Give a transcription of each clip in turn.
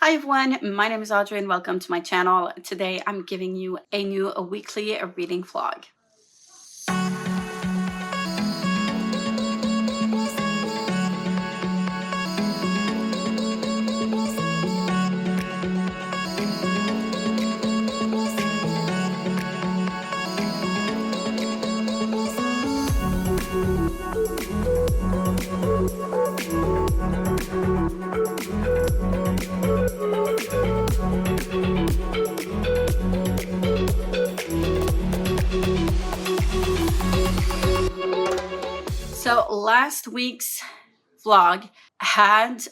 Hi everyone, my name is Audrey and welcome to my channel. Today I'm giving you a weekly reading vlog. So last week's vlog had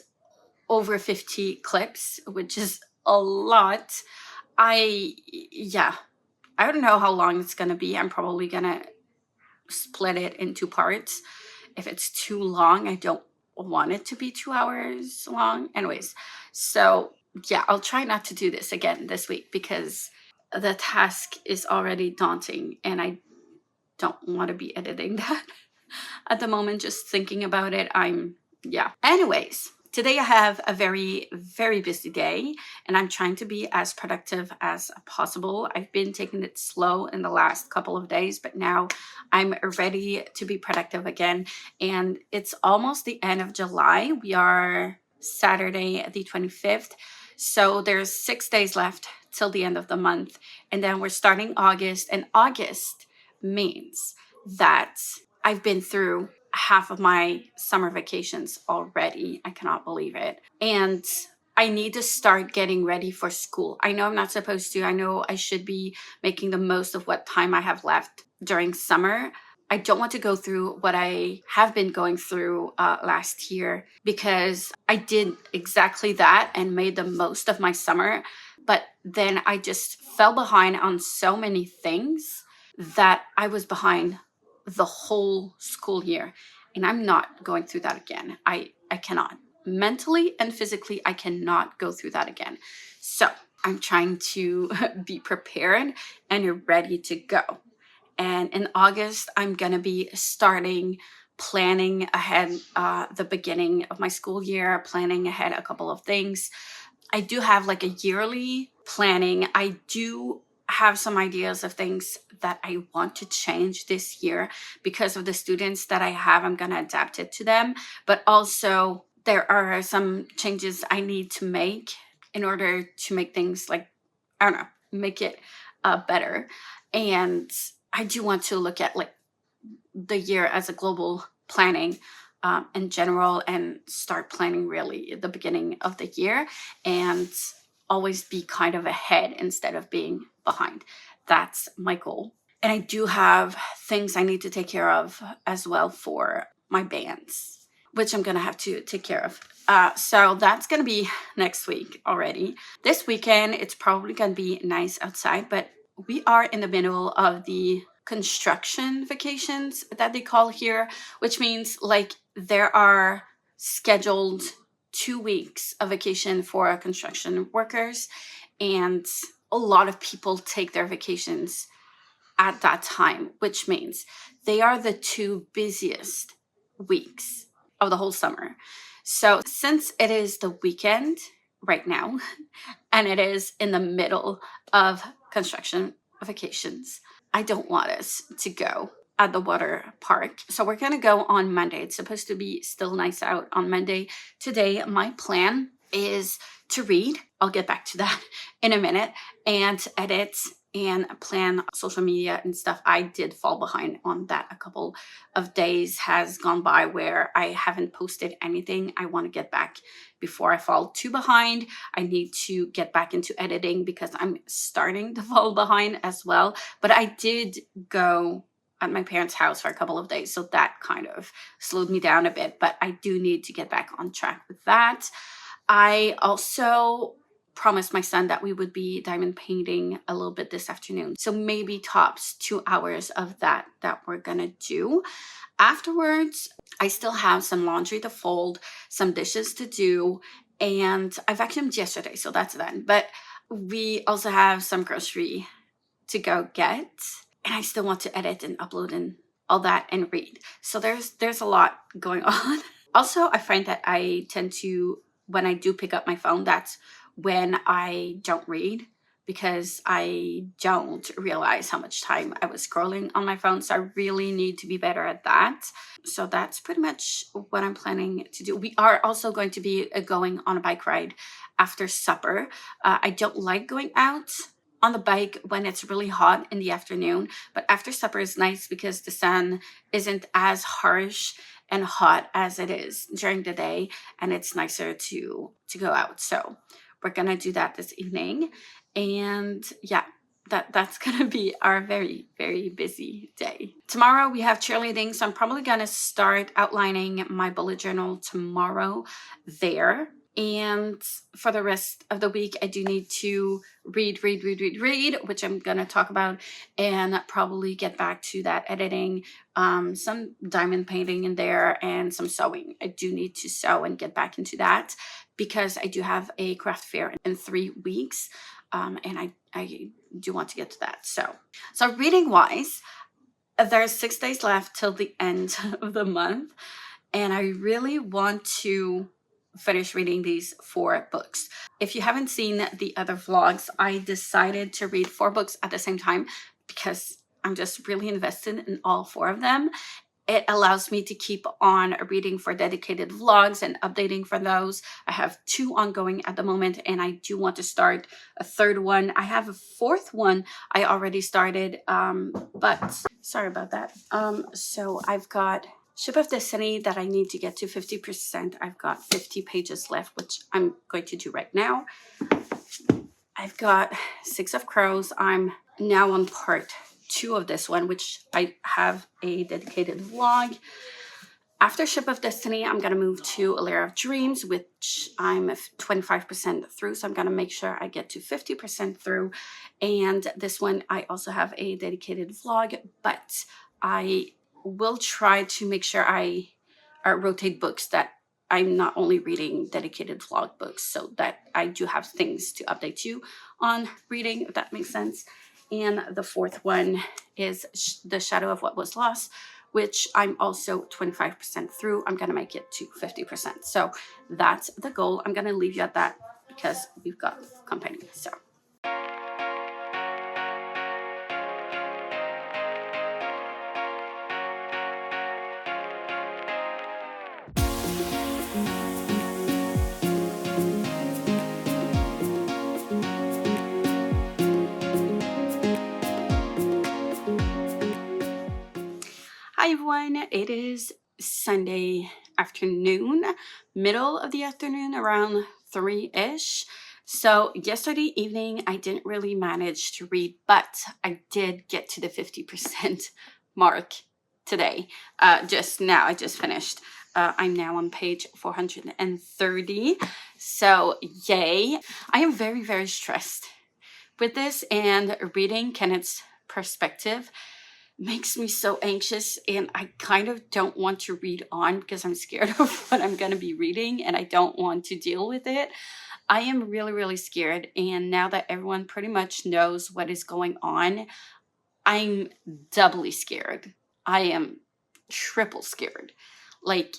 over 50 clips, which is a lot. I don't know how long it's gonna be. I'm probably gonna split it into parts. If it's too long, I don't want it to be 2 hours long. Anyways, so yeah, I'll try not to do this again this week because the task is already daunting and I don't want to be editing that at the moment. Just thinking about it, anyways, today I have a very, very busy day and I'm trying to be as productive as possible. I've been taking it slow in the last couple of days, but now I'm ready to be productive again. And it's almost the end of July. We are Saturday, the 25th. So there's 6 days left till the end of the month. And then we're starting August, and August means that I've been through half of my summer vacations already. I cannot believe it. And I need to start getting ready for school. I know I'm not supposed to. I know I should be making the most of what time I have left during summer. I don't want to go through what I have been going through last year, because I did exactly that and made the most of my summer. But then I just fell behind on so many things that I was behind the whole school year. And I'm not going through that again. I cannot. Mentally and physically, I cannot go through that again. So I'm trying to be prepared and ready to go. And in August, I'm going to be starting planning ahead the beginning of my school year, planning ahead a couple of things. I do have like a yearly planning. I do have some ideas of things that I want to change this year because of the students that I have. I'm going to adapt it to them, but also there are some changes I need to make in order to make things make it better. And I do want to look at like the year as a global planning in general, and start planning really at the beginning of the year and always be kind of ahead instead of being behind. That's my goal. And I do have things I need to take care of as well for my bands, which I'm going to have to take care of. So that's going to be next week already. This weekend, it's probably going to be nice outside, but we are in the middle of the construction vacations that they call here, which means like there are scheduled 2 weeks of vacation for construction workers, and a lot of people take their vacations at that time, which means they are the 2 busiest weeks of the whole summer. So since it is the weekend right now and it is in the middle of construction vacations, I don't want us to go at the water park. So we're going to go on Monday. It's supposed to be still nice out on Monday. Today, my plan is to read. I'll get back to that in a minute, and edit and plan social media and stuff. I did fall behind on that. A couple of days has gone by where I haven't posted anything. I want to get back before I fall too behind. I need to get back into editing because I'm starting to fall behind as well. But I did go at my parents' house for a couple of days, so that kind of slowed me down a bit. But I do need to get back on track with that. I also promised my son that we would be diamond painting a little bit this afternoon. So maybe tops 2 hours of that we're gonna do. Afterwards, I still have some laundry to fold, some dishes to do, and I vacuumed yesterday, so that's done. But we also have some grocery to go get, and I still want to edit and upload and all that and read. So there's a lot going on. Also, I find that I tend to, when I do pick up my phone, that's when I don't read, because I don't realize how much time I was scrolling on my phone. So I really need to be better at that. So that's pretty much what I'm planning to do. We are also going to be going on a bike ride after supper. I don't like going out on the bike when it's really hot in the afternoon, but after supper is nice because the sun isn't as harsh and hot as it is during the day, and it's nicer to go out. So we're gonna do that this evening, and yeah, that's gonna be our very, very busy day. Tomorrow we have cheerleading, so I'm probably gonna start outlining my bullet journal tomorrow there. And for the rest of the week, I do need to read, which I'm going to talk about, and probably get back to that editing, some diamond painting in there, and some sewing. I do need to sew and get back into that because I do have a craft fair in 3 weeks, and I do want to get to that. So reading wise, there's 6 days left till the end of the month, and I really want to finish reading these 4 books. If you haven't seen the other vlogs, I decided to read 4 books at the same time because I'm just really invested in all 4 of them. It allows me to keep on reading for dedicated vlogs and updating for those. I have 2 ongoing at the moment, and I do want to start a 3rd one. I have a 4th one I already started, but sorry about that. So I've got Ship of Destiny that I need to get to 50%. I've got 50 pages left, which I'm going to do right now. I've got 6 of Crows. I'm now on part 2 of this one, which I have a dedicated vlog. After Ship of Destiny, I'm going to move to A Lair of Dreams, which I'm 25% through. So I'm going to make sure I get to 50% through. And this one, I also have a dedicated vlog, but I will try to make sure I rotate books that I'm not only reading dedicated vlog books, so that I do have things to update you on reading, if that makes sense. And the 4th one is The Shadow of What Was Lost, which I'm also 25% through. I'm going to make it to 50%. So that's the goal. I'm going to leave you at that because we've got company. So hi everyone, it is Sunday afternoon, middle of the afternoon, around 3-ish. So yesterday evening, I didn't really manage to read, but I did get to the 50% mark today. Just now, I just finished. I'm now on page 430. So yay. I am very, very stressed with this, and reading Kenneth's perspective makes me so anxious, and I kind of don't want to read on because I'm scared of what I'm going to be reading and I don't want to deal with it. I am really, really scared, and now that everyone pretty much knows what is going on, I'm doubly scared. I am triple scared. Like,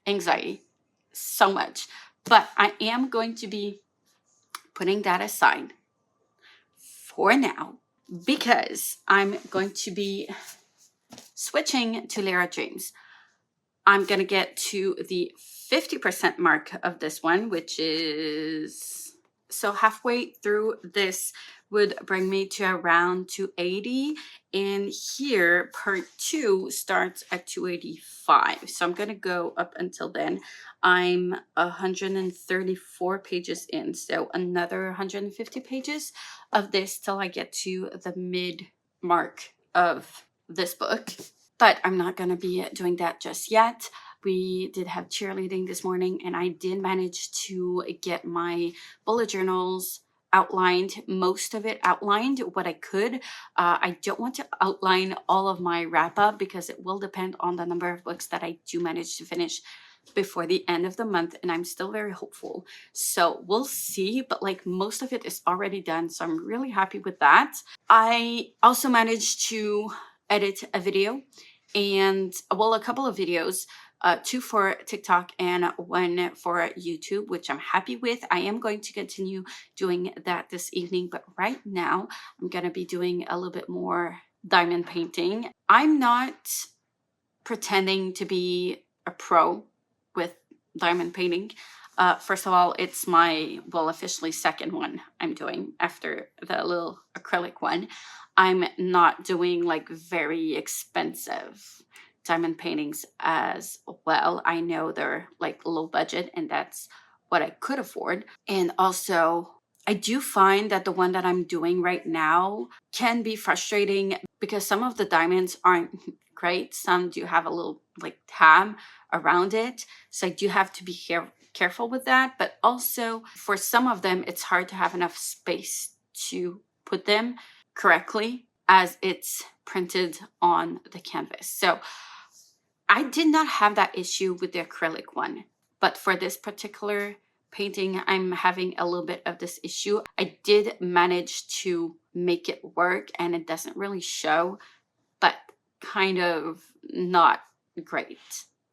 anxiety so much. But I am going to be putting that aside for now, because I'm going to be switching to Lair of Dreams. I'm going to get to the 50% mark of this one, which is, so halfway through this would bring me to around 280. And here, part 2 starts at 285. So I'm going to go up until then. I'm 134 pages in. So another 150 pages of this till I get to the mid mark of this book. But I'm not going to be doing that just yet. We did have cheerleading this morning, and I did manage to get my bullet journals outlined, most of it outlined, what I could. I don't want to outline all of my wrap up because it will depend on the number of books that I do manage to finish before the end of the month, and I'm still very hopeful. So we'll see, but like most of it is already done, so I'm really happy with that. I also managed to edit a video, and well, a couple of videos, two for TikTok and one for YouTube, which I'm happy with. I am going to continue doing that this evening, but right now I'm going to be doing a little bit more diamond painting. I'm not pretending to be a pro with diamond painting. First of all, it's my, well, officially second one I'm doing after the little acrylic one. I'm not doing like very expensive diamond paintings as well. I know they're like low budget, and that's what I could afford. And also, I do find that the one that I'm doing right now can be frustrating because some of the diamonds aren't great. Some do have a little like tab around it. So I do have to be careful with that. But also for some of them, it's hard to have enough space to put them correctly as it's printed on the canvas. So I did not have that issue with the acrylic one, but for this particular painting, I'm having a little bit of this issue. I did manage to make it work, and it doesn't really show, but kind of not great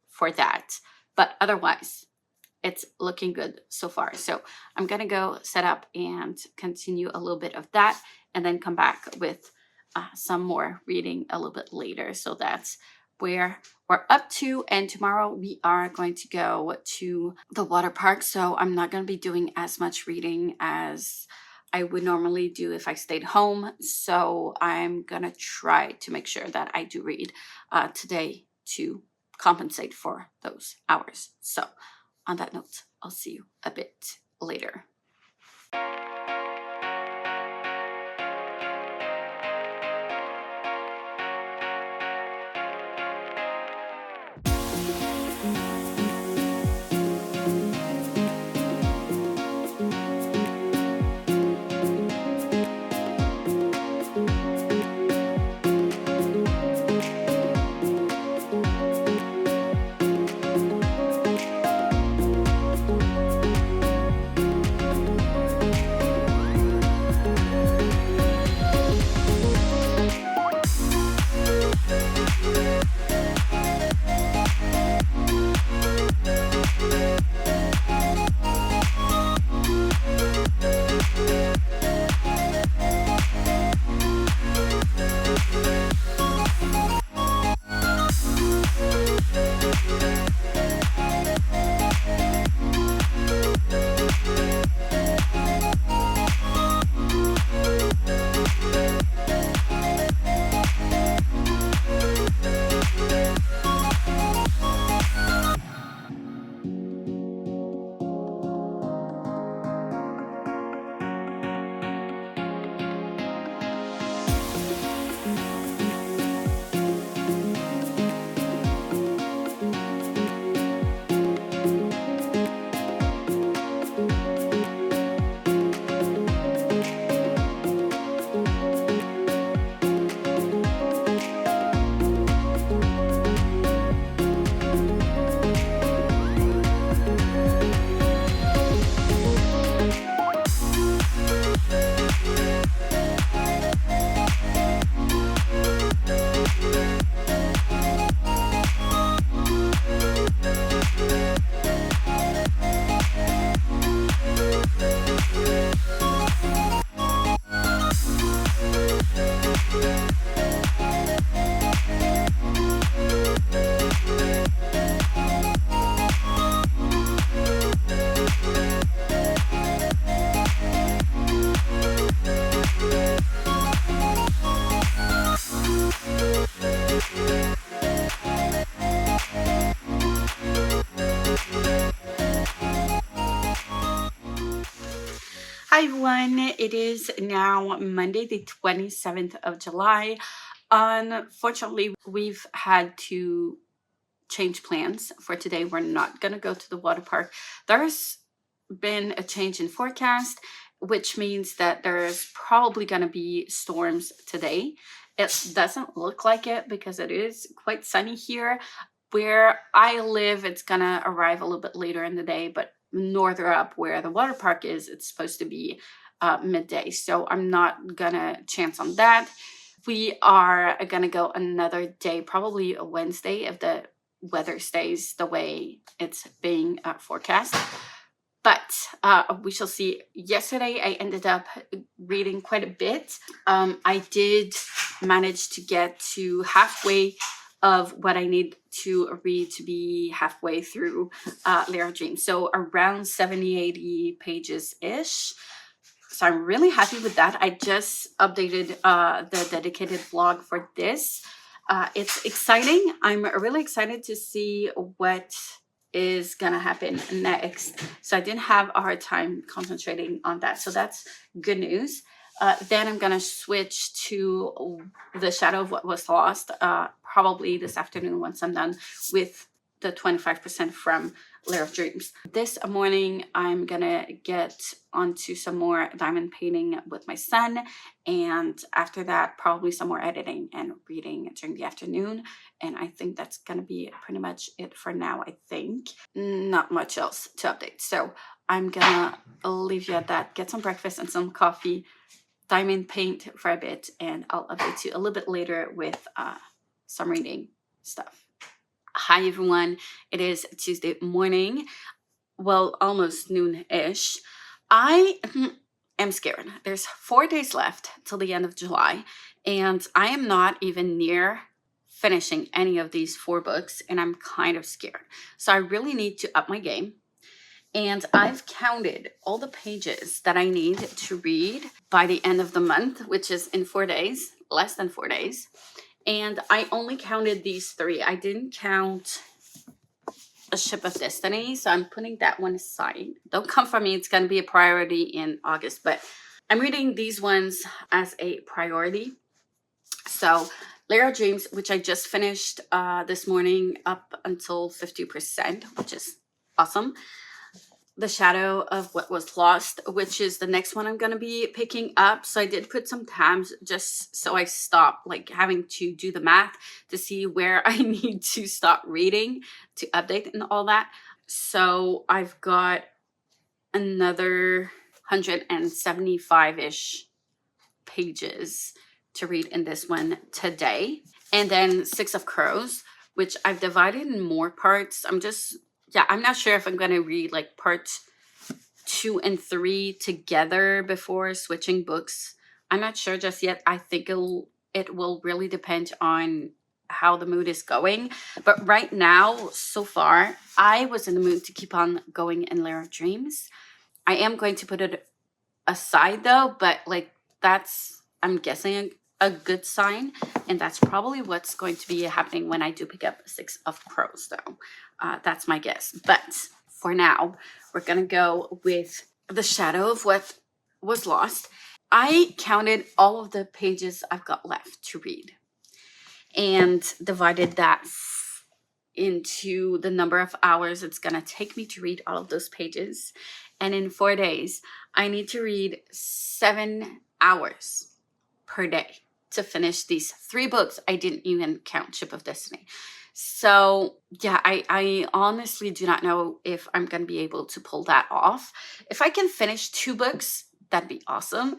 for that. But otherwise, it's looking good so far. So I'm gonna go set up and continue a little bit of that, and then come back with some more reading a little bit later. So that's where we're up to. And tomorrow we are going to go to the water park. So I'm not going to be doing as much reading as I would normally do if I stayed home. So I'm going to try to make sure that I do read today to compensate for those hours. So on that note, I'll see you a bit later. Hi everyone, it is now Monday the 27th of July. Unfortunately, we've had to change plans for today. We're not going to go to the water park. There's been a change in forecast, which means that there's probably going to be storms today. It doesn't look like it because it is quite sunny here. Where I live, it's going to arrive a little bit later in the day, but norther up where the water park is, it's supposed to be midday. So I'm not going to chance on that. We are going to go another day, probably a Wednesday if the weather stays the way it's being forecast. But we shall see. Yesterday, I ended up reading quite a bit. I did manage to get to halfway of what I need to read to be halfway through Layer of Dreams. So around 70, 80 pages-ish. So I'm really happy with that. I just updated the dedicated vlog for this. It's exciting. I'm really excited to see what is gonna happen next. So I didn't have a hard time concentrating on that. So that's good news. Then I'm gonna switch to The Shadow of What Was Lost, probably this afternoon once I'm done with the 25% from Layer of Dreams. This morning, I'm gonna get onto some more diamond painting with my son. And after that, probably some more editing and reading during the afternoon. And I think that's gonna be pretty much it for now, I think. Not much else to update. So I'm gonna leave you at that, get some breakfast and some coffee, diamond paint for a bit, and I'll update you a little bit later with some reading stuff. Hi everyone, it is Tuesday morning, well, almost noon-ish. I am scared. There's 4 days left till the end of July, and I am not even near finishing any of these 4 books, and I'm kind of scared. So I really need to up my game. And I've counted all the pages that I need to read by the end of the month, which is in 4 days, less than 4 days. And I only counted these 3. I didn't count A Ship of Destiny, so I'm putting that one aside. Don't come for me, it's going to be a priority in August, but I'm reading these ones as a priority. So Layer of Dreams, which I just finished this morning, up until 50%, which is awesome. The Shadow of What Was Lost, which is the next one I'm going to be picking up. So I did put some times just so I stop like having to do the math to see where I need to stop reading to update and all that. So I've got another 175-ish pages to read in this one today. And then Six of Crows, which I've divided in more parts. I'm not sure if I'm going to read like parts 2 and 3 together before switching books. I'm not sure just yet. I think it will really depend on how the mood is going. But right now, so far, I was in the mood to keep on going in Layer of Dreams. I am going to put it aside though, but like that's, I'm guessing, a good sign, and that's probably what's going to be happening when I do pick up Six of Crows though. That's my guess. But for now, we're gonna go with The Shadow of What Was Lost. I counted all of the pages I've got left to read and divided that into the number of hours it's gonna take me to read all of those pages. And in 4 days, I need to read 7 hours per day to finish these 3 books. I didn't even count Ship of Destiny. So yeah, I honestly do not know if I'm going to be able to pull that off. If I can finish 2 books, that'd be awesome.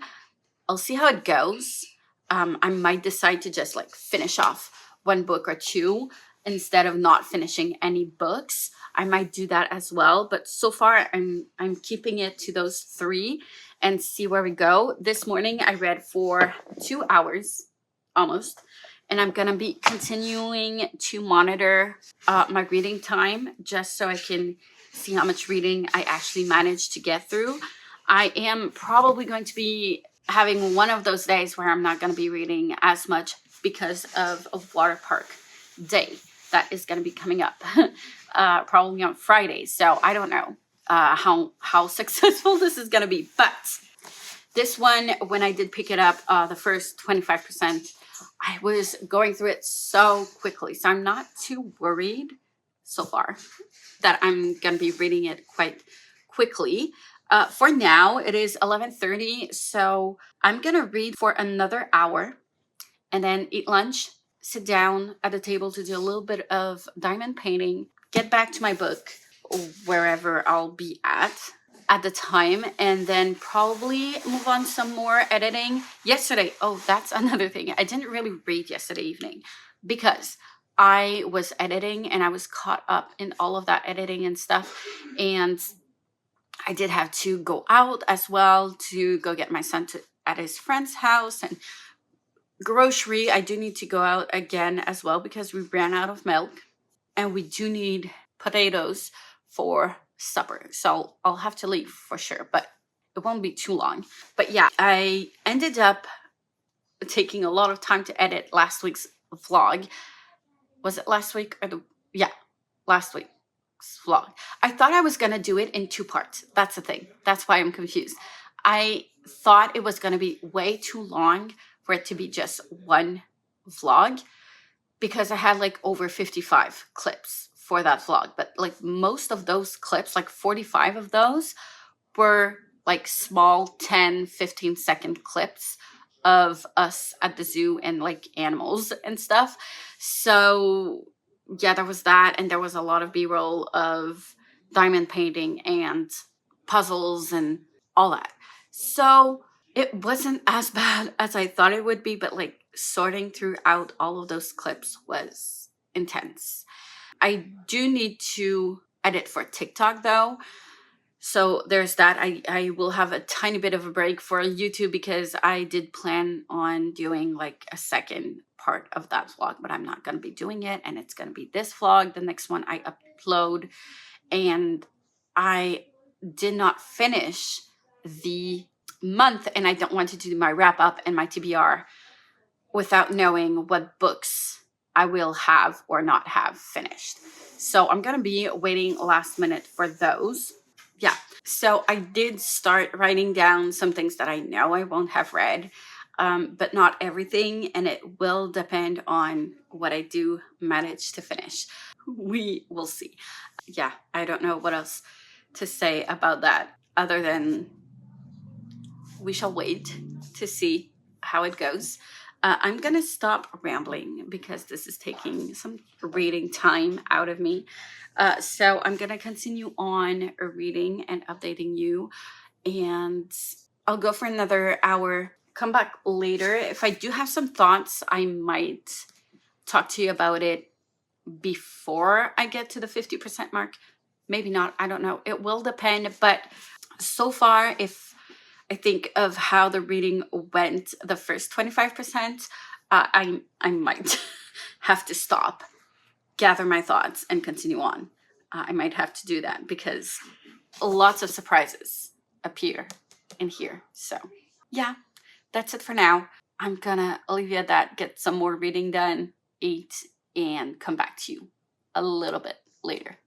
I'll see how it goes. I might decide to just like finish off 1 book or 2 instead of not finishing any books. I might do that as well. But so far, I'm keeping it to those 3 and see where we go. This morning, I read for 2 hours almost. And I'm going to be continuing to monitor my reading time just so I can see how much reading I actually managed to get through. I am probably going to be having one of those days where I'm not going to be reading as much because of a water park day that is going to be coming up probably on Friday. So I don't know how successful this is going to be. But this one, when I did pick it up, the first 25%, I was going through it so quickly. So I'm not too worried so far that I'm going to be reading it quite quickly. For now, it is 11:30. So I'm going to read for another hour and then eat lunch, sit down at the table to do a little bit of diamond painting, get back to my book wherever I'll be at the time, and then probably move on some more editing. Yesterday, oh, that's another thing. I didn't really read yesterday evening because I was editing and I was caught up in all of that editing and stuff. And I did have to go out as well to go get my son at his friend's house, and grocery. I do need to go out again as well because we ran out of milk, and we do need potatoes for supper. So I'll have to leave for sure, but it won't be too long. But yeah, I ended up taking a lot of time to edit last week's vlog. Was it last week? Last week's vlog. I thought I was going to do it in 2 parts. That's the thing. That's why I'm confused. I thought it was going to be way too long for it to be just one vlog, because I had like over 55 clips for that vlog. But like most of those clips, like 45 of those, were like small 10-15 second clips of us at the zoo and like animals and stuff. So yeah, there was that, and there was a lot of B-roll of diamond painting and puzzles and all that. So it wasn't as bad as I thought it would be, but like sorting throughout all of those clips was intense. I do need to edit for TikTok though. So there's that. I will have a tiny bit of a break for YouTube because I did plan on doing like a second part of that vlog, but I'm not going to be doing it. And it's going to be this vlog. The next one I upload. And I did not finish the month, and I don't want to do my wrap up and my TBR without knowing what books I will have or not have finished. So I'm going to be waiting last minute for those. Yeah. So I did start writing down some things that I know I won't have read, but not everything. And it will depend on what I do manage to finish. We will see. Yeah. I don't know what else to say about that other than we shall wait to see how it goes. I'm going to stop rambling because this is taking some reading time out of me. So I'm going to continue on reading and updating you. And I'll go for another hour. Come back later. If I do have some thoughts, I might talk to you about it before I get to the 50% mark. Maybe not. I don't know. It will depend. But so far, if I think of how the reading went the first 25%, I might have to stop, gather my thoughts, and continue on. I might have to do that because lots of surprises appear in here. So yeah, that's it for now. I'm gonna leave you at that, get some more reading done, eat, and come back to you a little bit later.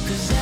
Cause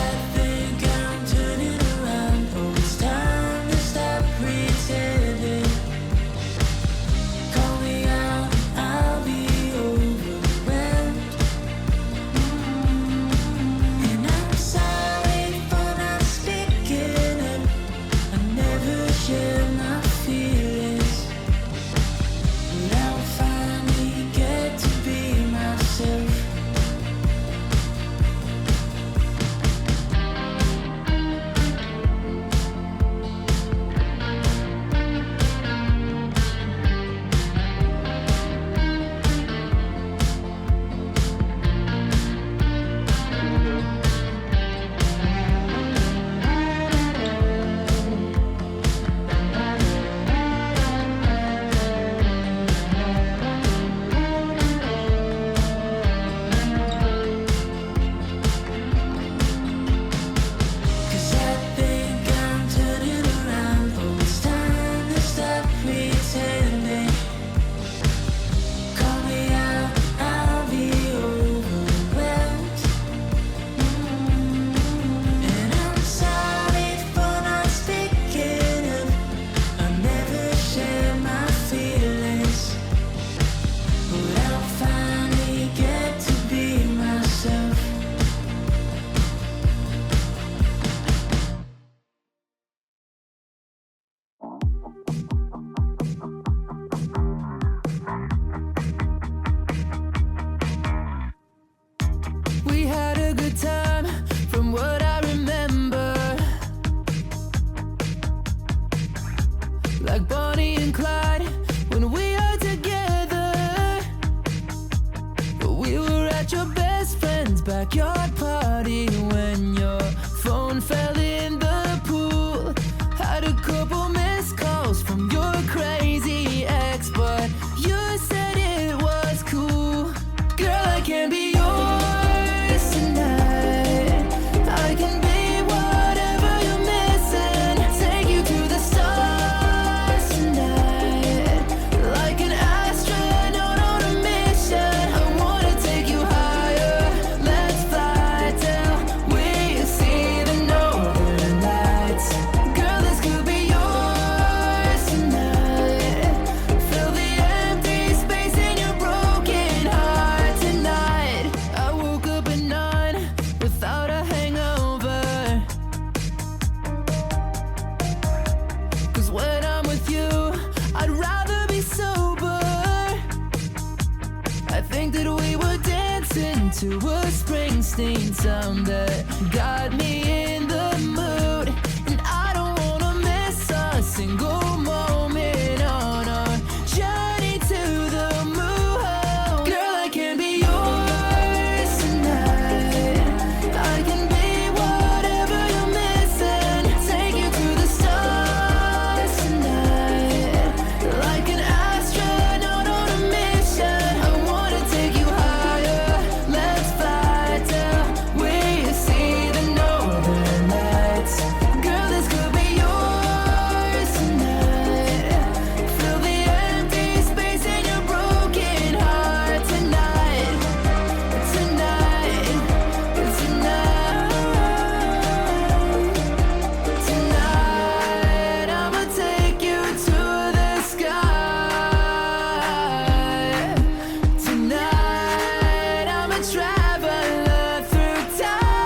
to a Springsteen sound that got me in the mood. And I don't wanna miss a single moment on our journey to the moon. Girl, I can be yours tonight. I can be whatever you're missing. Take you to the stars tonight. Like an astronaut on a mission. I wanna take you higher. Let's fly till we see the northern lights. Girl, this could be yours tonight. Fill the empty space in your broken heart tonight. Tonight. Tonight, I'ma take you to the sky. Tonight, I'm a traveler through time.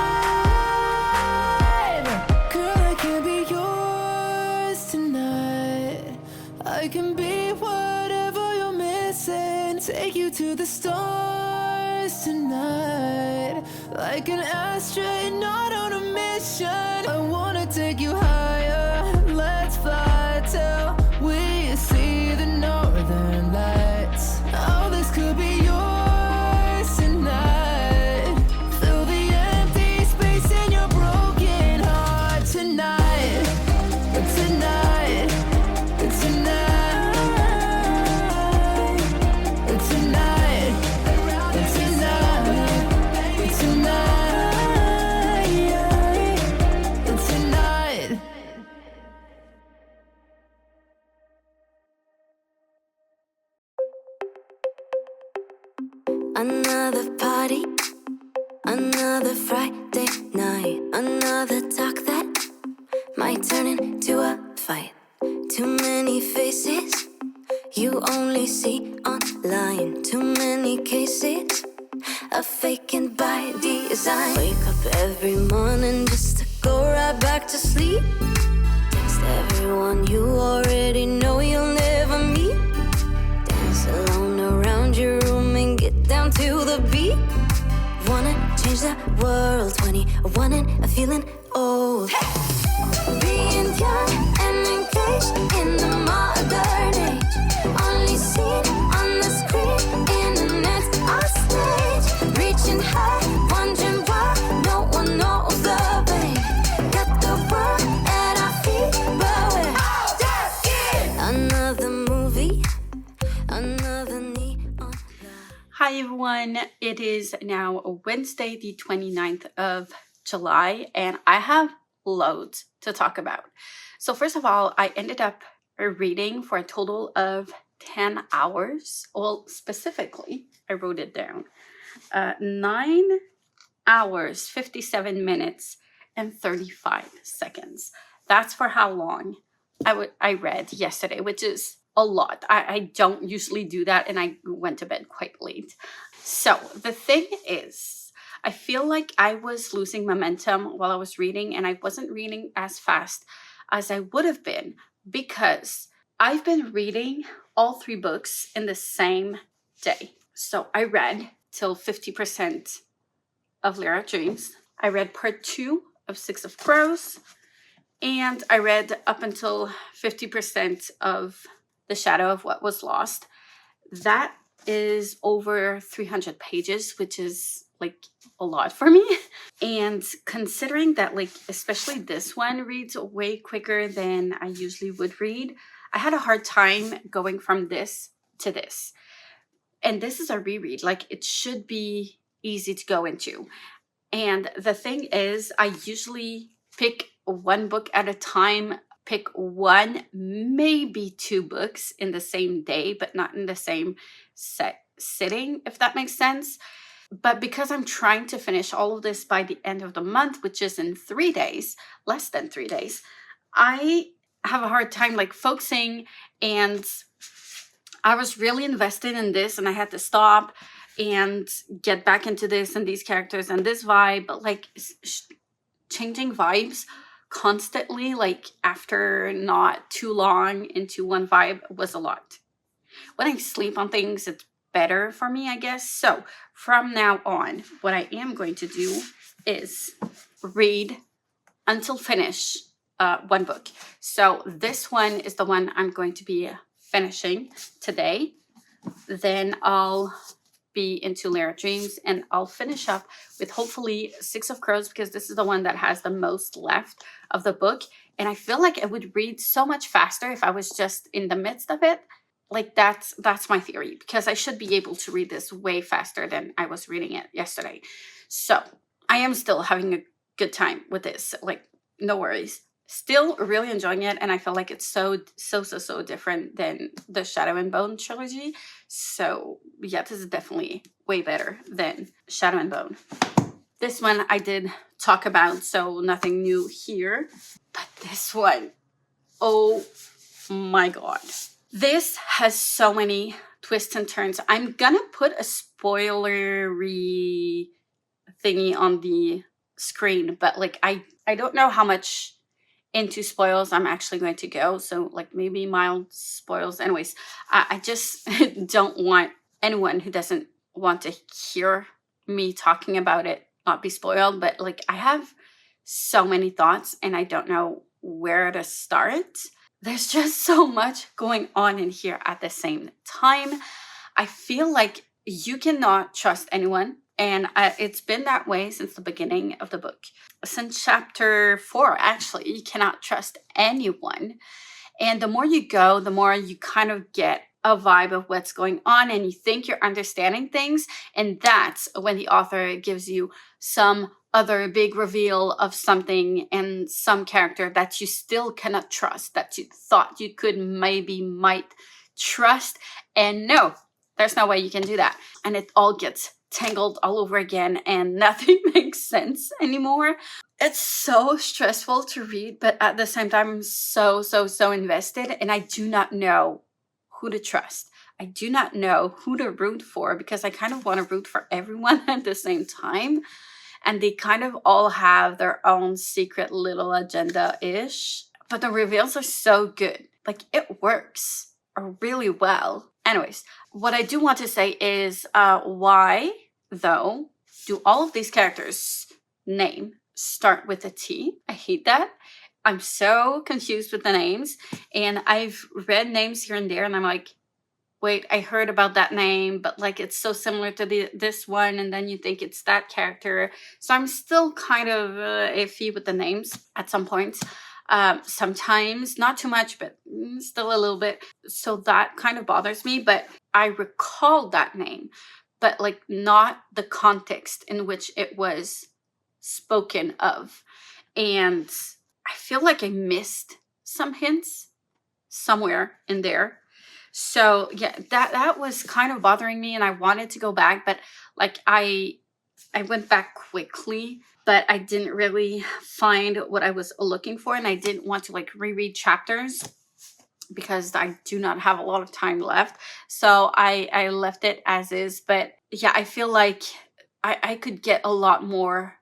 Girl, I can be yours tonight. I can be whatever you're missing. Take you to the stars tonight. Like an astronaut on a mission. I wanna take you higher. Let's fly till we see the northern lights. Oh, this could be yours tonight. Fill the empty space in your broken heart tonight. Tonight. Tonight. Tonight. Tonight. Another party, another Friday night, another talk that might turn into a fight. Too many faces you only see online. Too many cases of faking by design. Wake up every morning just to go right back to sleep. Text everyone you already know you'll never meet. Dance alone around your room and get down to the beat. Wanna change the world, 21 and feeling old. Being young and engaged in the modern age. Only seen on the screen, internet's our stage. Reaching high, wondering why no one knows the way. Got the world at our feet, but we're all just kids. Another movie, another neon light. Hi everyone, it is now Wednesday the 29th of July and I have loads to talk about. So first of all, I ended up reading for a total of 10 hours. Well, specifically, I wrote it down. 9 hours, 57 minutes, and 35 seconds. That's for how long I read yesterday, which is a lot. I don't usually do that, and I went to bed quite late. So the thing is, I feel like I was losing momentum while I was reading, and I wasn't reading as fast as I would have been because I've been reading all 3 books in the same day. So I read till 50% of Lyra Dreams. I read part 2 of 6 of Crows, and I read up until 50% of The Shadow of What Was Lost. That is over 300 pages, which is like a lot for me. And considering that, like, especially this one reads way quicker than I usually would read, I had a hard time going from this to this. And this is a reread. Like, it should be easy to go into. And the thing is, I usually pick one book at a time, pick 1, maybe 2 books in the same day, but not in the same sitting, if that makes sense. But because I'm trying to finish all of this by the end of the month, which is in 3 days, less than 3 days, I have a hard time like focusing, and I was really invested in this and I had to stop and get back into this and these characters and this vibe, but like changing vibes constantly, like after not too long into one vibe, was a lot. When I sleep on things, it's better for me, I guess. So from now on, what I am going to do is read until finish one book. So this one is the one I'm going to be finishing today. Then I'll be into Lyric Dreams, and I'll finish up with hopefully Six of Crows, because this is the one that has the most left of the book. And I feel like I would read so much faster if I was just in the midst of it. Like that's my theory, because I should be able to read this way faster than I was reading it yesterday. So I am still having a good time with this. Like, no worries. Still really enjoying it, and I feel like it's so different than the Shadow and Bone trilogy. So yeah, this is definitely way better than Shadow and Bone. This one I did talk about, so nothing new here. But this one, oh my god. This has so many twists and turns. I'm gonna put a spoilery thingy on the screen, but like I don't know how much into spoils I'm actually going to go. So like maybe mild spoils. Anyways, I just don't want anyone who doesn't want to hear me talking about it not be spoiled. But like I have so many thoughts and I don't know where to start. There's just so much going on in here at the same time. I feel like you cannot trust anyone. And it's been that way since the beginning of the book. Since chapter 4, actually, you cannot trust anyone. And the more you go, the more you kind of get a vibe of what's going on, and you think you're understanding things. And that's when the author gives you some other big reveal of something and some character that you still cannot trust, that you thought you could might trust. And no, there's no way you can do that. And it all gets tangled all over again and nothing makes sense anymore. It's so stressful to read, but at the same time, I'm so invested, and I do not know who to trust. I do not know who to root for, because I kind of want to root for everyone at the same time. And they kind of all have their own secret little agenda-ish. But the reveals are so good. Like, it works really well. Anyways, what I do want to say is why, though, do all of these characters' name start with a T? I hate that. I'm so confused with the names. And I've read names here and there, and I'm like, wait, I heard about that name, but like it's so similar to this one, and then you think it's that character. So I'm still kind of iffy with the names at some points. Sometimes, not too much, but still a little bit. So that kind of bothers me, but I recall that name, but like not the context in which it was spoken of. And I feel like I missed some hints somewhere in there. So yeah, that was kind of bothering me, and I wanted to go back, but like I went back quickly, but I didn't really find what I was looking for, and I didn't want to like reread chapters because I do not have a lot of time left. So I left it as is. But yeah, I feel like I could get a lot more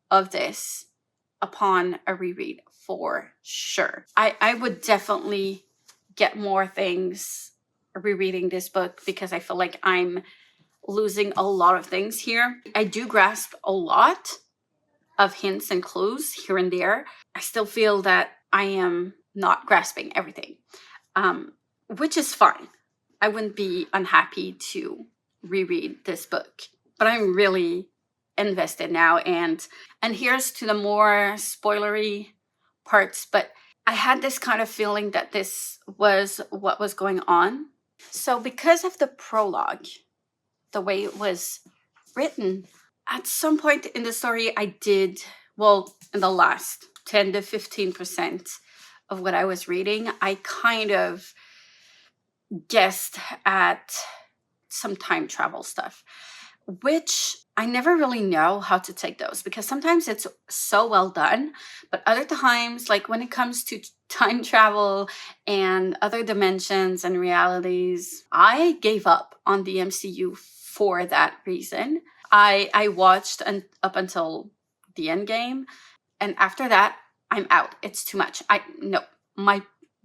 of this upon a reread for sure. I would definitely get more things rereading this book, because I feel like I'm losing a lot of things here. I do grasp a lot of hints and clues here and there. I still feel that I am not grasping everything, which is fine. I wouldn't be unhappy to reread this book, but I'm really invested now. And here's to the more spoilery parts, but I had this kind of feeling that this was what was going on. So because of the prologue, the way it was written, at some point in the story, I did, well, in the last 10 to 15% of what I was reading, I kind of guessed at some time travel stuff, which I never really know how to take those, because sometimes it's so well done, but other times, like when it comes to time travel and other dimensions and realities, I gave up on the MCU for that reason. I watched up until the end game, and after that, I'm out. It's too much. No, my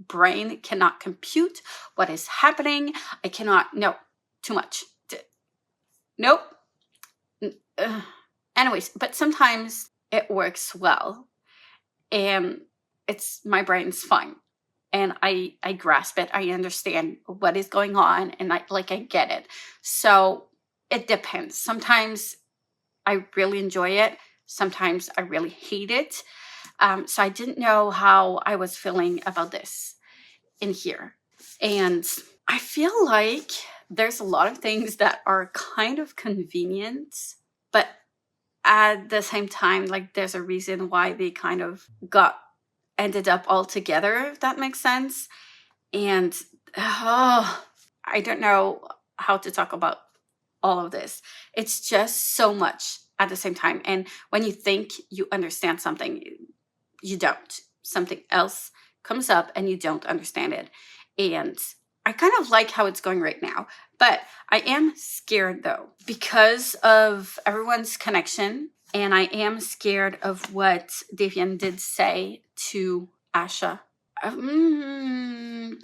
brain cannot compute what is happening. I cannot, no, too much. Nope. Anyways, but sometimes it works well, and it's my brain's fine, and I grasp it. I understand what is going on, and I get it. So it depends. Sometimes I really enjoy it. Sometimes I really hate it. So I didn't know how I was feeling about this in here. And I feel like there's a lot of things that are kind of convenient, but at the same time, like, there's a reason why they kind of ended up all together, if that makes sense. And I don't know how to talk about all of this. It's just so much at the same time. And when you think you understand something, you don't. Something else comes up and you don't understand it. And I kind of like how it's going right now. But I am scared, though, because of everyone's connection. And I am scared of what Davian did say to Asha.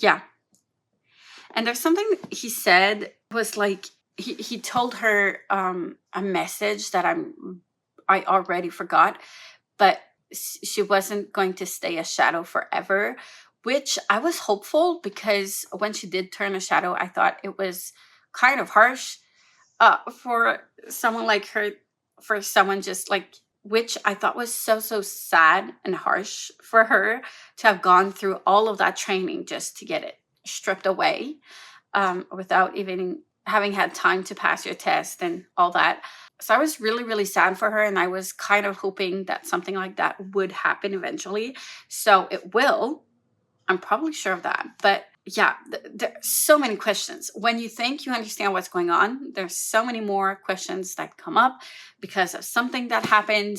Yeah. And there's something he said was like, he told her a message that I already forgot, but she wasn't going to stay a shadow forever, which I was hopeful, because when she did turn a shadow, I thought it was kind of harsh for someone like her, for someone just like, which I thought was so sad and harsh for her to have gone through all of that training just to get it stripped away without even having had time to pass your test and all that. So I was really sad for her, and I was kind of hoping that something like that would happen eventually. So it will. I'm probably sure of that. But yeah, there's so many questions. When you think you understand what's going on, there's so many more questions that come up because of something that happened.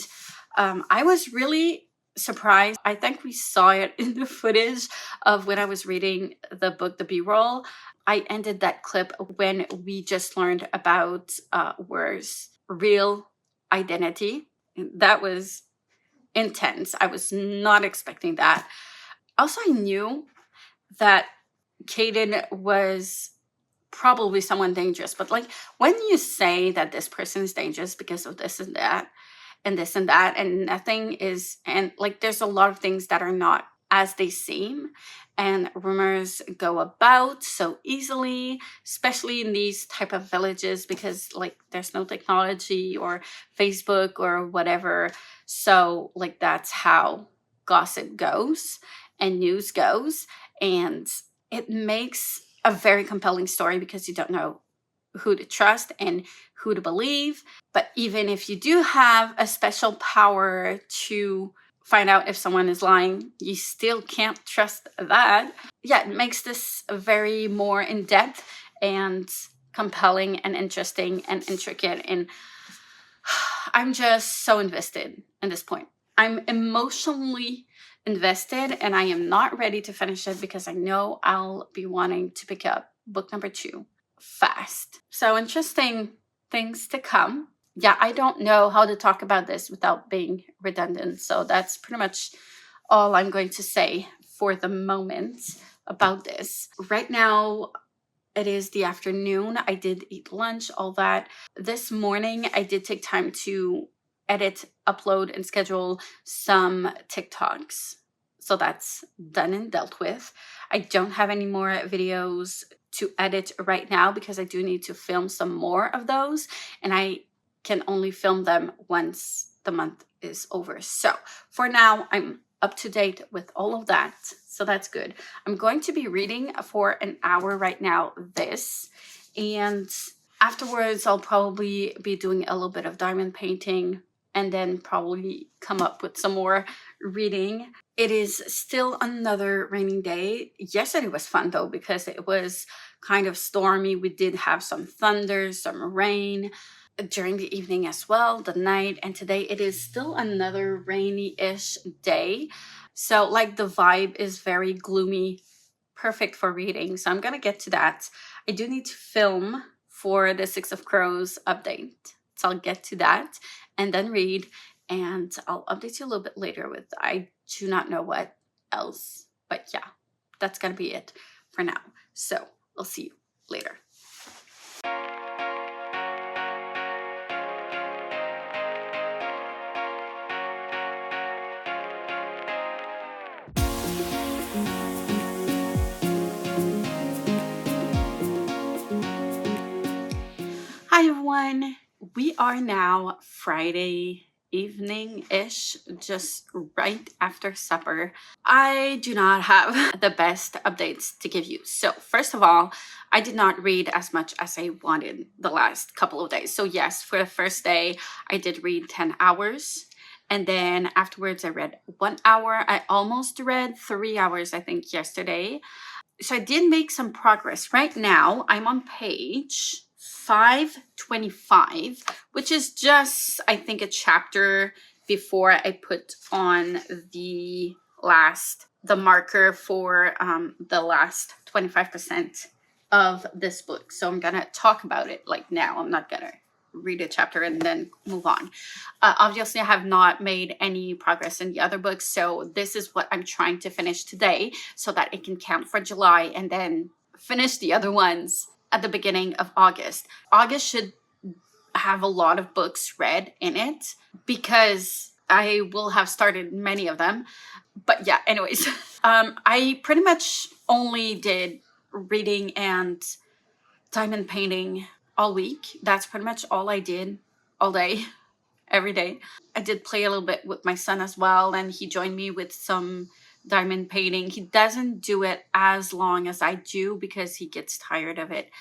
I was really surprised. I think we saw it in the footage of when I was reading the book, The B-roll. I ended that clip when we just learned about Wer's real identity. That was intense. I was not expecting that. Also, I knew that Caden was probably someone dangerous, but like, when you say that this person is dangerous because of this and that, and this and that, and nothing is, and like, there's a lot of things that are not as they seem, and rumors go about so easily, especially in these type of villages, because like, there's no technology or Facebook or whatever. So like, that's how gossip goes and news goes, and it makes a very compelling story because you don't know who to trust and who to believe. But even if you do have a special power to find out if someone is lying, you still can't trust that. Yeah, it makes this very more in-depth and compelling and interesting and intricate. And I'm just so invested in this point. I'm emotionally invested, and I am not ready to finish it because I know I'll be wanting to pick up book number 2 fast. So interesting things to come. Yeah, I don't know how to talk about this without being redundant. So that's pretty much all I'm going to say for the moment about this. Right now, it is the afternoon. I did eat lunch, all that. This morning, I did take time to edit, upload, and schedule some TikToks. So that's done and dealt with. I don't have any more videos to edit right now because I do need to film some more of those, and I can only film them once the month is over. So for now, I'm up to date with all of that. So that's good. I'm going to be reading for an hour right now, and afterwards I'll probably be doing a little bit of diamond painting, and then probably come up with some more reading. It is still another rainy day. Yesterday was fun though, because it was kind of stormy. We did have some thunder, some rain during the evening as well, the night. And today it is still another rainy-ish day. So like, the vibe is very gloomy, perfect for reading. So I'm gonna get to that. I do need to film for the Six of Crows update. So I'll get to that and then read, and I'll update you a little bit later with, I do not know what else, but yeah, that's gonna be it for now. So I'll see you later. Hi everyone! We are now Friday evening-ish, just right after supper. I do not have the best updates to give you. So first of all, I did not read as much as I wanted the last couple of days. So yes, for the first day, I did read 10 hours. And then afterwards, I read 1 hour. I almost read 3 hours, I think, yesterday. So I did make some progress. Right now, I'm on page 525, which is just, I think, a chapter before I put on the marker for the last 25% of this book. So I'm gonna talk about it like now. I'm not gonna read a chapter and then move on. Obviously, I have not made any progress in the other books, so this is what I'm trying to finish today so that it can count for July and then finish the other ones at the beginning of August. August should have a lot of books read in it because I will have started many of them. But yeah, anyways, I pretty much only did reading and diamond painting all week. That's pretty much all I did all day, every day. I did play a little bit with my son as well, and he joined me with some diamond painting. He doesn't do it as long as I do because he gets tired of it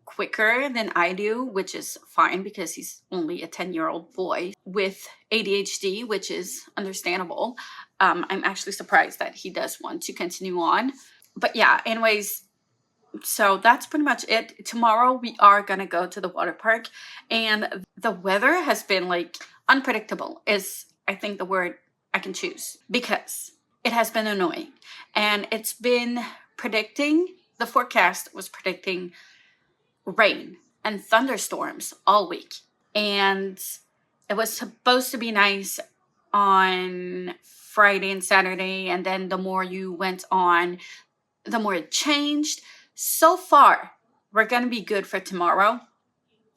quicker than I do, which is fine because he's only a 10-year-old boy with ADHD, which is understandable. I'm actually surprised that he does want to continue on. But yeah, anyways, so that's pretty much it. Tomorrow we are gonna go to the water park, and the weather has been like unpredictable is I think the word I can choose, because it has been annoying. And it's been the forecast was predicting rain and thunderstorms all week. And it was supposed to be nice on Friday and Saturday, and then the more you went on, the more it changed. So far, we're going to be good for tomorrow.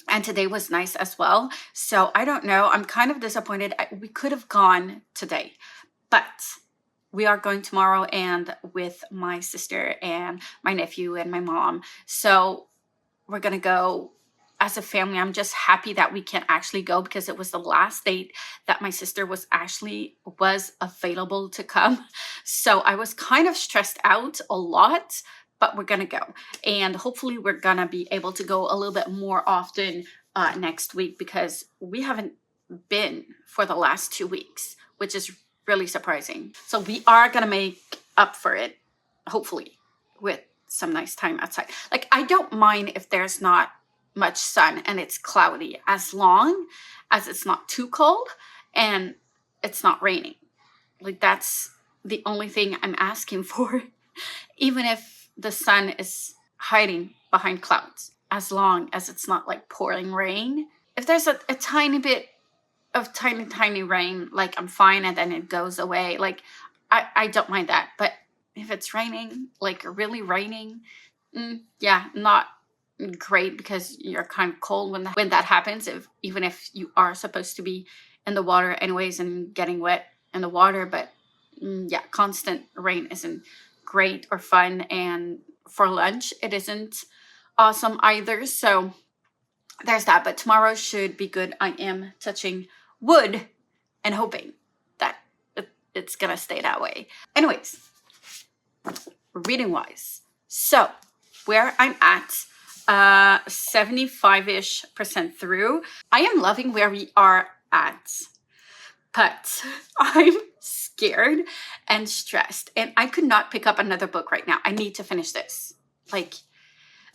And today was nice as well. So I don't know. I'm kind of disappointed. We could have gone today, but we are going tomorrow and with my sister and my nephew and my mom. So we're going to go as a family. I'm just happy that we can actually go because it was the last date that my sister was available to come. So I was kind of stressed out a lot, but we're going to go. And hopefully we're going to be able to go a little bit more often next week because we haven't been for the last 2 weeks, which is really surprising. So we are going to make up for it, hopefully, with some nice time outside. Like, I don't mind if there's not much sun and it's cloudy, as long as it's not too cold and it's not raining. Like, that's the only thing I'm asking for. Even if the sun is hiding behind clouds, as long as it's not like pouring rain. If there's a tiny bit of tiny rain, like, I'm fine, and then it goes away. Like, I don't mind that. But if it's raining, like really raining, yeah, not great, because you're kind of cold when that happens, even if you are supposed to be in the water anyways and getting wet in the water. But yeah, constant rain isn't great or fun, and for lunch it isn't awesome either. So there's that. But tomorrow should be good. I am touching wood and hoping that it's gonna stay that way. Anyways, reading wise, so where I'm at 75-ish% through. I am loving where we are at, but I'm scared and stressed, and I could not pick up another book right now. I need to finish this. Like,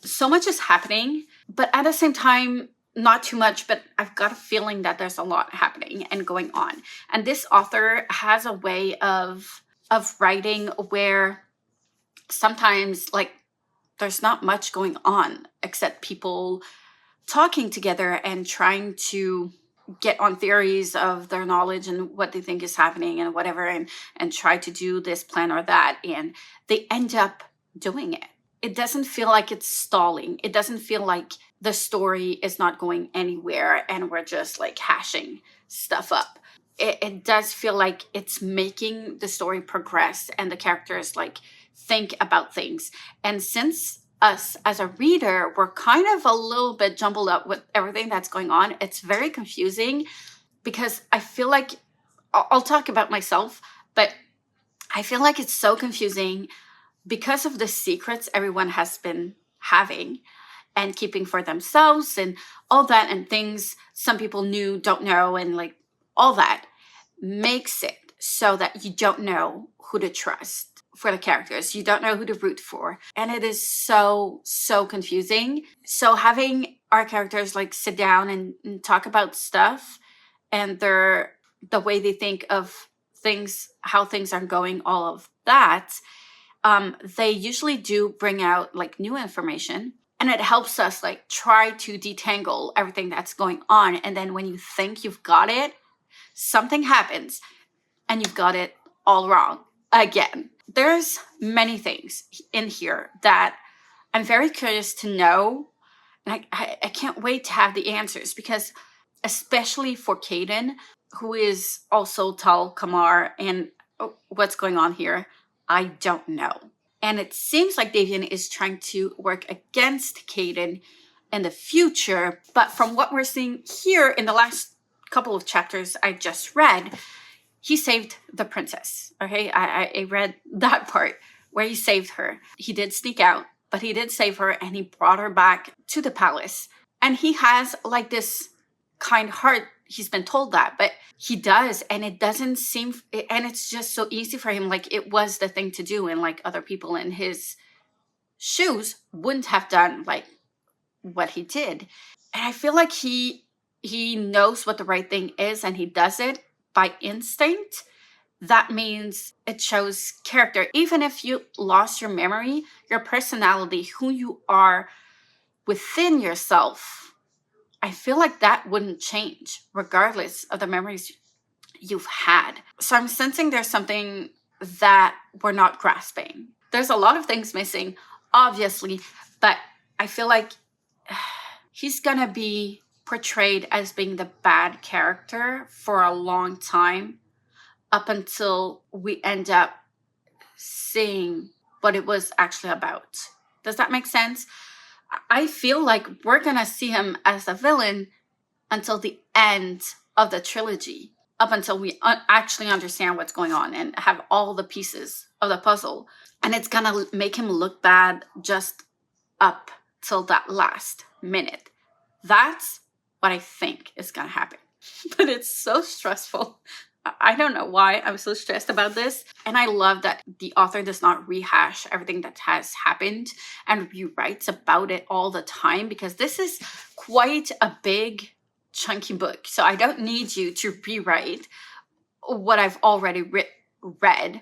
so much is happening, but at the same time, not too much, but I've got a feeling that there's a lot happening and going on. And this author has a way of writing where sometimes, like, there's not much going on except people talking together and trying to get on theories of their knowledge and what they think is happening and whatever, and try to do this plan or that, and they end up doing it. It doesn't feel like it's stalling. It doesn't feel like the story is not going anywhere and we're just like hashing stuff up. It does feel like it's making the story progress and the characters like think about things. And since us as a reader, we're kind of a little bit jumbled up with everything that's going on. It's very confusing because I feel like, I'll talk about myself, but I feel like it's so confusing because of the secrets everyone has been having and keeping for themselves and all that, and things some people knew, don't know, and like all that makes it so that you don't know who to trust for the characters. You don't know who to root for. And it is so confusing. So having our characters like sit down and talk about stuff and the way they think of things, how things are going, all of that, they usually do bring out like new information, and it helps us like try to detangle everything that's going on. And then when you think you've got it, something happens and you've got it all wrong again. There's many things in here that I'm very curious to know, and I can't wait to have the answers, because especially for Caden, who is also Tal Kamar, and what's going on here, I don't know. And it seems like Davian is trying to work against Caden in the future. But from what we're seeing here in the last couple of chapters I just read, he saved the princess. Okay, I read that part where he saved her. He did sneak out, but he did save her, and he brought her back to the palace. And he has like this kind heart. He's been told that, but he does, and it doesn't seem, and it's just so easy for him. Like, it was the thing to do, and like other people in his shoes wouldn't have done like what he did. And I feel like he knows what the right thing is, and he does it by instinct. That means it shows character. Even if you lost your memory, your personality, who you are within yourself, I feel like that wouldn't change regardless of the memories you've had. So I'm sensing there's something that we're not grasping. There's a lot of things missing, obviously, but I feel like he's gonna be portrayed as being the bad character for a long time, up until we end up seeing what it was actually about. Does that make sense? I feel like we're gonna see him as a villain until the end of the trilogy, up until we actually understand what's going on and have all the pieces of the puzzle. And it's gonna make him look bad just up till that last minute. That's what I think is gonna happen. But it's so stressful. I don't know why I'm so stressed about this. And I love that the author does not rehash everything that has happened and rewrites about it all the time, because this is quite a big, chunky book. So I don't need you to rewrite what I've already read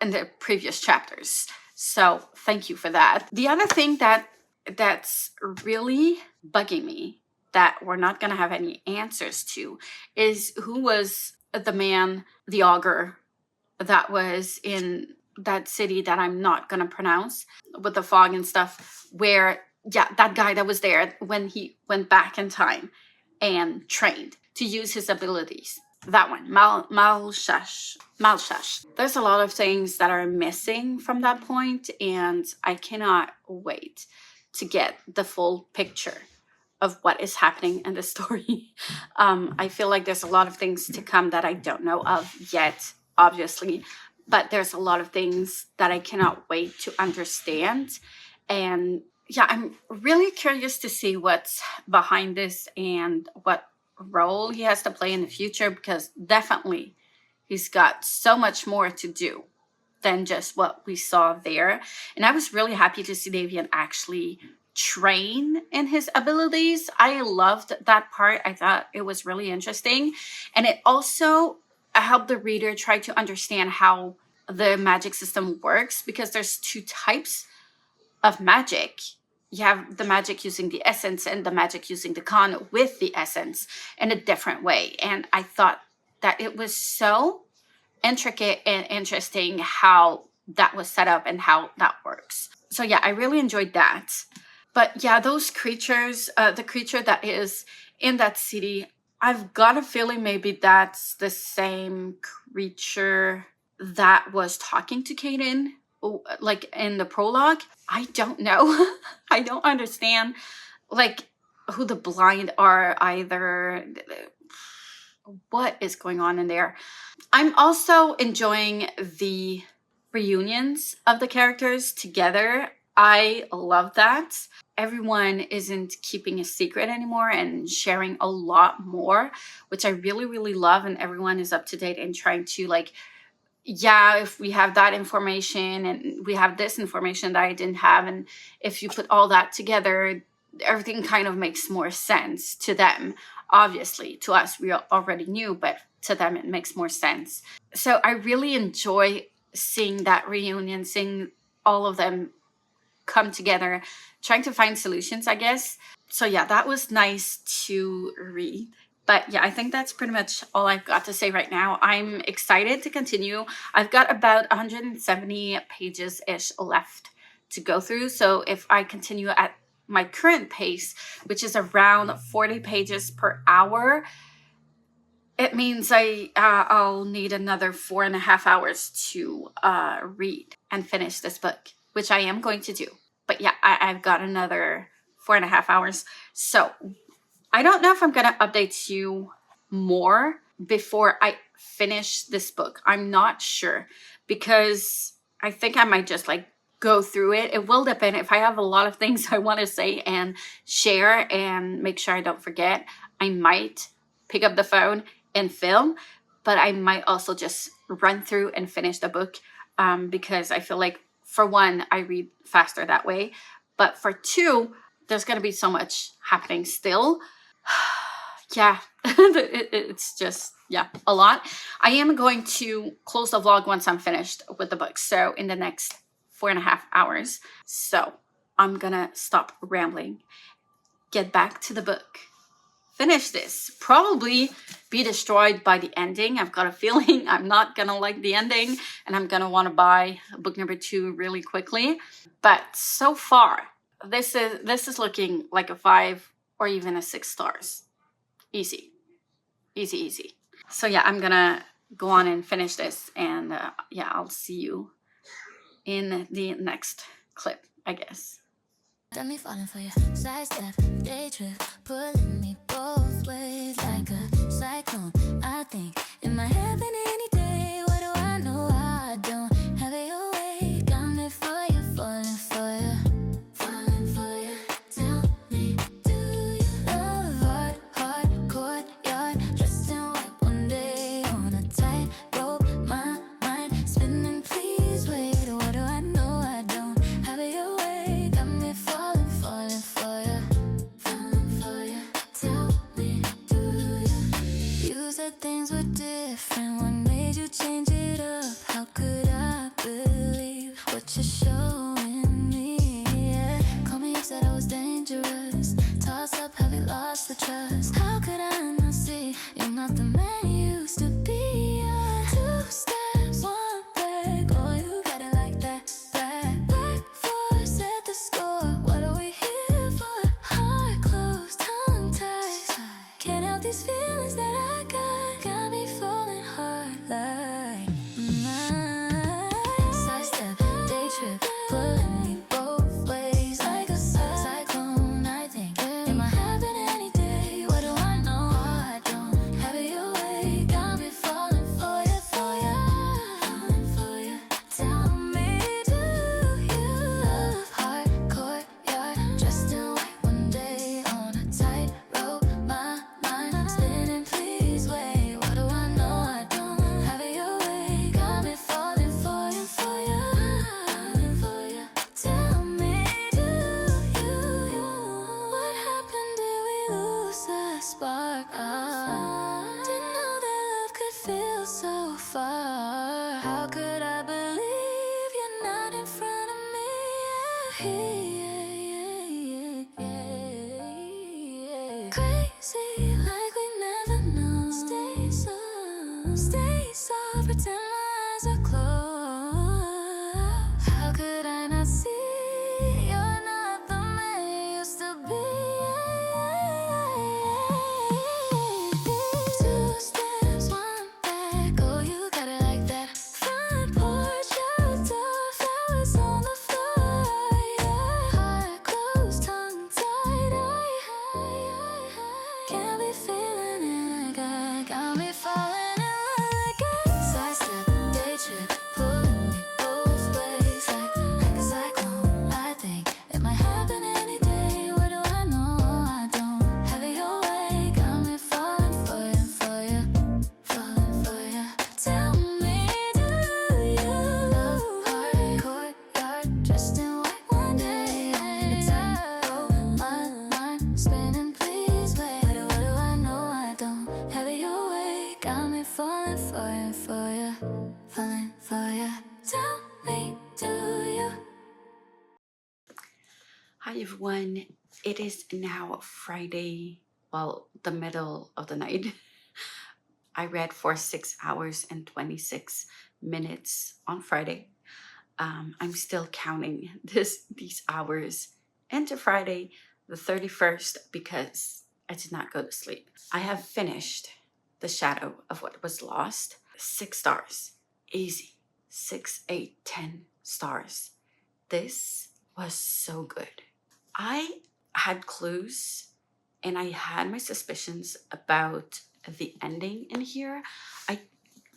in the previous chapters. So thank you for that. The other thing that's really bugging me, that we're not going to have any answers to, is who was the man, the augur, that was in that city that I'm not going to pronounce, with the fog and stuff, where, yeah, that guy that was there when he went back in time and trained to use his abilities. That one, Malshash. There's a lot of things that are missing from that point, and I cannot wait to get the full picture of what is happening in the story. I feel like there's a lot of things to come that I don't know of yet, obviously, but there's a lot of things that I cannot wait to understand. And yeah, I'm really curious to see what's behind this and what role he has to play in the future, because definitely he's got so much more to do than just what we saw there. And I was really happy to see Davian actually train in his abilities. I loved that part. I thought it was really interesting. And it also helped the reader try to understand how the magic system works, because there's two types of magic. You have the magic using the essence and the magic using the con with the essence in a different way. And I thought that it was so intricate and interesting how that was set up and how that works. So yeah, I really enjoyed that. But yeah, those creatures, the creature that is in that city, I've got a feeling maybe that's the same creature that was talking to Caden like in the prologue, I don't know. I don't understand like who the blind are either. What is going on in there? I'm also enjoying the reunions of the characters together. I love that. Everyone isn't keeping a secret anymore and sharing a lot more, which I really, really love. And everyone is up to date and trying to like, yeah, if we have that information and we have this information that I didn't have, and if you put all that together, everything kind of makes more sense to them. Obviously, to us, we already knew, but to them, it makes more sense. So I really enjoy seeing that reunion, seeing all of them come together, trying to find solutions, I guess. So yeah, that was nice to read. But yeah, I think that's pretty much all I've got to say right now. I'm excited to continue. I've got about 170 pages-ish left to go through. So if I continue at my current pace, which is around 40 pages per hour, it means I'll need another 4.5 hours to read and finish this book, which I am going to do. But yeah, I've got another 4.5 hours. So I don't know if I'm going to update you more before I finish this book. I'm not sure, because I think I might just like go through it. It will depend. If I have a lot of things I want to say and share and make sure I don't forget, I might pick up the phone and film, but I might also just run through and finish the book, because I feel like, for one, I read faster that way, but for two, there's going to be so much happening still. Yeah, it's just, yeah, a lot. I am going to close the vlog once I'm finished with the book, so in the next 4.5 hours. So I'm gonna stop rambling, get back to the book, finish this, probably be destroyed by the ending. I've got a feeling I'm not gonna like the ending, and I'm gonna want to buy book number 2 really quickly. But so far, this is looking like a 5 or even a 6 stars. Easy, easy, easy. So yeah, I'm gonna go on and finish this, and yeah, I'll see you in the next clip, I guess. Got me falling for you. Sidestep, day trip, pulling me both ways like a cyclone. I think it might happen any day. What do I know? I don't have it your way. Got me for you, falling for you, falling for you. Tell me, do you love hard courtyard, dressed in white one day on a tight rope? My mind spinning. Please wait. What do I know? I don't have it your way. Got me falling for you, falling for you. Tell me, do you? You said things were different. What made you change it up? How could I believe what you're showing me? Yeah. Call me up, said I was dangerous. Toss up, have you lost the trust? How could I not see you're not the man you used to be? 2 steps, 1 back. Oh, you got it like that. Back 4, set the score. What are we here for? Heart closed, tongue tied. Can't help these feelings that I got me falling hard like sidestep, day trip, pulling me both ways like a cyclone. I think it might happen any day. What do I know? I don't have it your way. Got me falling for you, falling for you. Tell me, do you love hard courtyard, dressed in white one day on a tight rope? My mind spinning. Please wait. What do I know? I don't have it your way. Got me falling for you, falling for you. Tell me, do you? What happened? Did we lose the spark? Didn't know that love could feel so far. How could I believe you're not in front of me? Crazy, like we never know. Stay soft, pretend my eyes are closed. How could I not see you're not the man you used to be? 2 steps, 1 back. Oh, you got it like that. Front porch, outdoor, flower everyone. It is now Friday, well, the middle of the night. I read for 6 hours and 26 minutes on Friday. I'm still counting these hours into Friday, the 31st, because I did not go to sleep. I have finished The Shadow of What Was Lost. 6 stars. Easy. 6, 8, 10 stars. This was so good. I had clues and I had my suspicions about the ending in here. I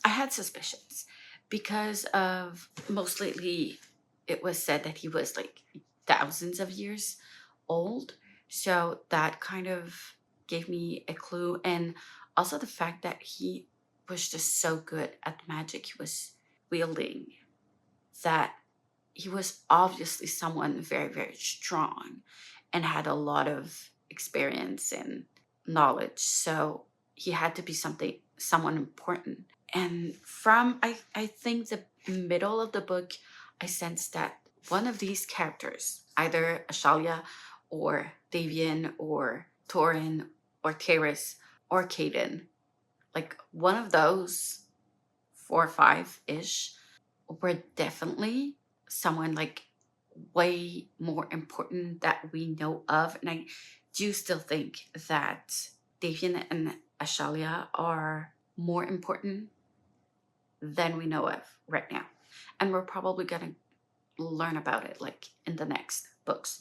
I had suspicions because of, most lately it was said that he was like thousands of years old. So that kind of gave me a clue, and also the fact that he was just so good at the magic he was wielding, that he was obviously someone very, very strong and had a lot of experience and knowledge. So he had to be someone important. And from I think the middle of the book, I sensed that one of these characters, either Ashalia or Davian or Torin or Teris or Caden, like one of those 4 or 5-ish, were definitely someone like way more important that we know of. And I do still think that Davian and Ashalia are more important than we know of right now. And we're probably going to learn about it like in the next books.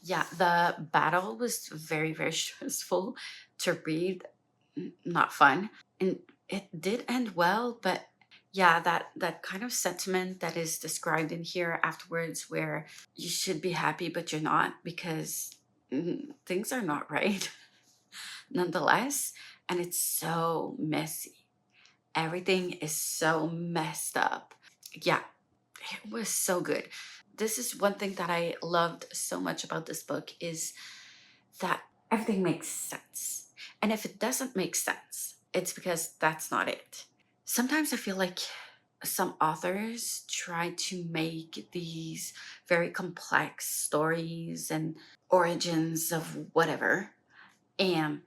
Yeah, the battle was very, very stressful to read, not fun. And it did end well, but yeah, that kind of sentiment that is described in here afterwards, where you should be happy but you're not because things are not right nonetheless. And it's so messy. Everything is so messed up. Yeah, it was so good. This is one thing that I loved so much about this book, is that everything makes sense. And if it doesn't make sense, it's because that's not it. Sometimes I feel like some authors try to make these very complex stories and origins of whatever, and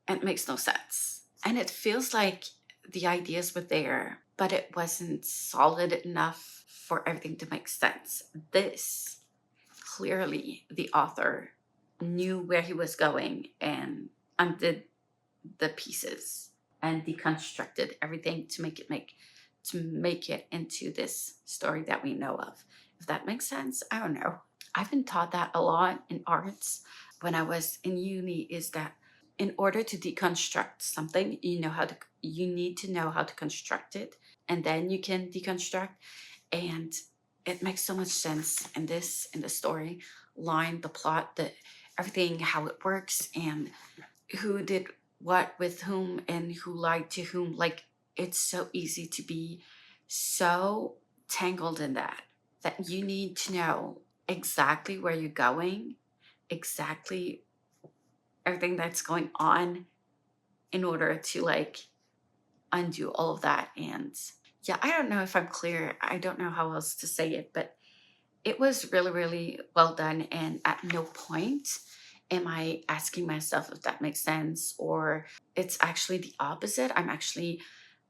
it makes no sense. And it feels like the ideas were there, but it wasn't solid enough for everything to make sense. This, clearly, the author knew where he was going and undid the pieces and deconstructed everything to make it into this story that we know of. If that makes sense, I don't know. I've been taught that a lot in arts when I was in uni, is that in order to deconstruct something, you need to know how to construct it, and then you can deconstruct. And it makes so much sense in the story line, the plot, everything, how it works, and who did what with whom and who lied to whom. Like, it's so easy to be so tangled in that you need to know exactly where you're going, exactly everything that's going on, in order to like undo all of that. And yeah, I don't know if I'm clear. I don't know how else to say it, but it was really, really well done. And at no point am I asking myself if that makes sense, or it's actually the opposite. I'm actually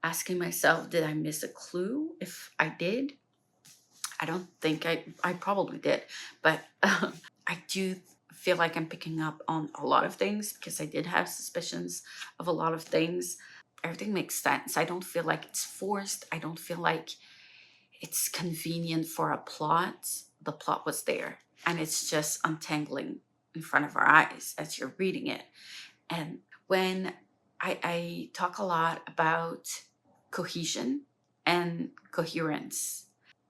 asking myself, did I miss a clue? If I did, I don't think I probably did, but I do feel like I'm picking up on a lot of things, because I did have suspicions of a lot of things. Everything makes sense. I don't feel like it's forced. I don't feel like it's convenient for a plot. The plot was there, and it's just untangling in front of our eyes as you're reading it. And when I talk a lot about cohesion and coherence,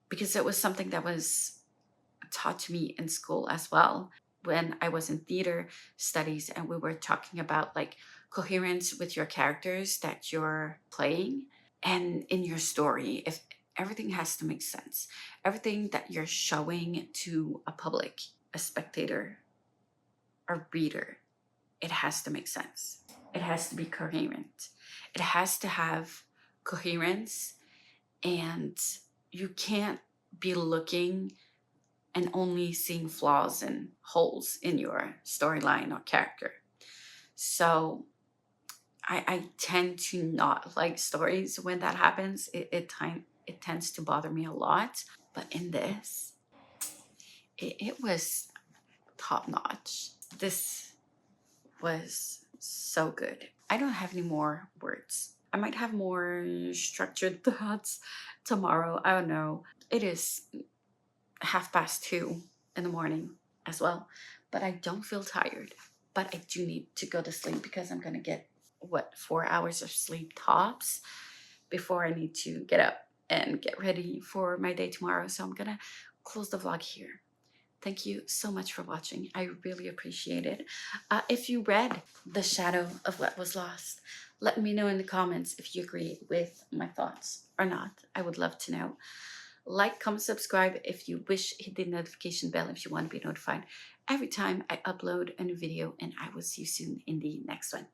because it was something that was taught to me in school as well, when I was in theater studies, and we were talking about like coherence with your characters that you're playing and in your story. If everything has to make sense, everything that you're showing to a public, a spectator, a reader, it has to make sense. It has to be coherent. It has to have coherence, and you can't be looking and only seeing flaws and holes in your storyline or character. So I tend to not like stories when that happens. It tends to bother me a lot. But in this, it was top notch. This was so good. I don't have any more words. I might have more structured thoughts tomorrow. I don't know. It is 2:30 in the morning as well, but I don't feel tired. But I do need to go to sleep because I'm gonna get 4 hours of sleep tops before I need to get up and get ready for my day tomorrow. So I'm gonna close the vlog here. Thank you so much for watching. I really appreciate it. If you read The Shadow of What Was Lost, let me know in the comments if you agree with my thoughts or not. I would love to know. Like, comment, subscribe if you wish. Hit the notification bell if you want to be notified every time I upload a new video, and I will see you soon in the next one.